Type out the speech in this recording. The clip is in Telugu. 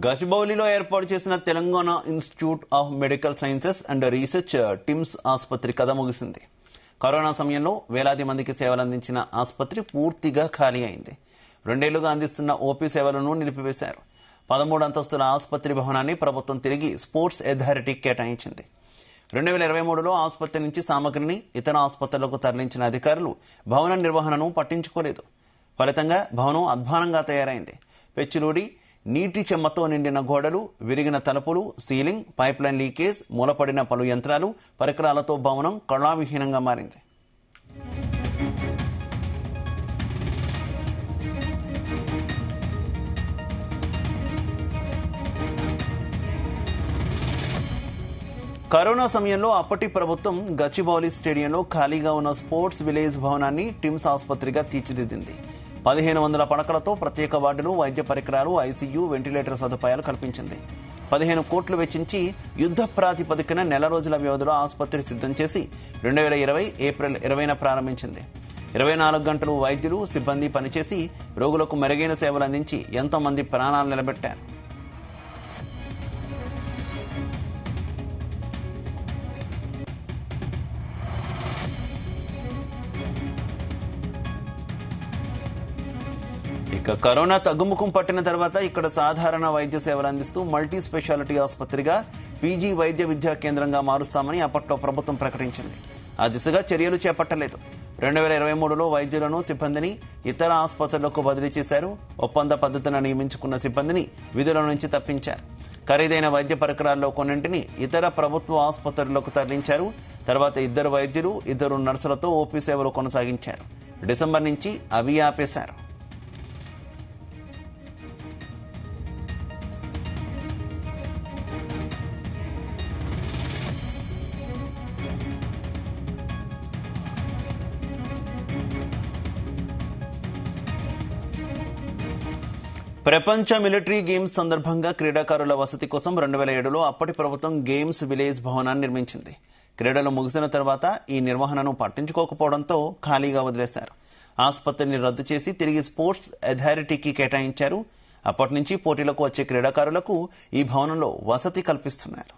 గచ్చిబౌలిలో ఏర్పాటు చేసిన Telangana institute of medical sciences and research TIMS ఆసుపత్రి కథ ముగిసింది. కరోనా సమయంలో వేలాది మందికి సేవలందించిన ఆసుపత్రి పూర్తిగా ఖాళీ అయింది. 2 ఏళ్లుగా అందిస్తున్న ఓపీ సేవలను నిలిపివేశారు. 13 అంతస్తుల ఆసుపత్రి భవనాన్ని ప్రభుత్వం తిరిగి స్పోర్ట్స్ అథారిటీకి కేటాయించింది. 2023లో ఆసుపత్రి నుంచి సామగ్రిని ఇతర ఆసుపత్రులకు తరలించిన అధికారులు భవన నిర్వహణను పట్టించుకోలేదు. ఫలితంగా భవనం అధ్వానంగా తయారైంది. పెచ్చులూడి నీటి చెమ్మతో నిండిన గోడలు, విరిగిన తలుపులు, సీలింగ్, పైప్లైన్ లీకేజ్, మూలపడిన పలు యంత్రాలు, పరికరాలతో భవనం కళావిహీనంగా మారింది. కరోనా సమయంలో అప్పటి ప్రభుత్వం గచ్చిబౌలి స్టేడియంలో ఖాళీగా ఉన్న స్పోర్ట్స్ విలేజ్ భవనాన్ని టిమ్స్ ఆసుపత్రిగా తీర్చిదిద్దింది. 1500 పడకలతో ప్రత్యేక వార్డులు, వైద్య పరికరాలు, ఐసీయూ, వెంటిలేటర్ సదుపాయాలు కల్పించింది. 15 కోట్లు వెచ్చించి యుద్ధ ప్రాతిపదికన నెల రోజుల వ్యవధిలో ఆసుపత్రి సిద్ధం చేసి 2020 ఏప్రిల్ 20న ప్రారంభించింది. 24 గంటలు వైద్యులు, సిబ్బంది పనిచేసి రోగులకు మెరుగైన సేవలు అందించి ఎంతో మంది ప్రాణాలు నిలబెట్టారు. ఇక కరోనా తగ్గుముఖం పట్టిన తర్వాత ఇక్కడ సాధారణ వైద్య సేవలు అందిస్తూ మల్టీ స్పెషాలిటీ ఆసుపత్రిగా పీజీ వైద్య విద్యా కేంద్రంగా మారుస్తామని అప్పట్లో ప్రభుత్వం ప్రకటించింది. ఆ దిశగా చర్యలు చేపట్టలేదు. 2023లో వైద్యులను, సిబ్బందిని ఇతర ఆసుపత్రులకు బదిలీ చేశారు. ఒప్పంద పద్ధతిని నియమించుకున్న సిబ్బందిని విధుల నుంచి తప్పించారు. ఖరీదైన వైద్య పరికరాల్లో కొన్నింటిని ఇతర ప్రభుత్వ ఆసుపత్రులకు తరలించారు. తర్వాత 2 వైద్యులు, 2 నర్సులతో ఓపీ సేవలు కొనసాగించారు. డిసెంబర్ నుంచి అవి ఆపేశారు. ప్రపంచ మిలిటరీ గేమ్స్ సందర్భంగా క్రీడాకారుల వసతి కోసం 2007లో అప్పటి ప్రభుత్వం గేమ్స్ విలేజ్ భవనాన్ని నిర్మించింది. క్రీడలు ముగిసిన తర్వాత ఈ నిర్వహణను పట్టించుకోకపోవడంతో ఖాళీగా వదిలేశారు. ఆసుపత్రిని రద్దు చేసి తిరిగి స్పోర్ట్స్ అథారిటీకి కేటాయించారు. అప్పటి నుంచి పోటీలకు వచ్చే క్రీడాకారులకు ఈ భవనంలో వసతి కల్పిస్తున్నారు.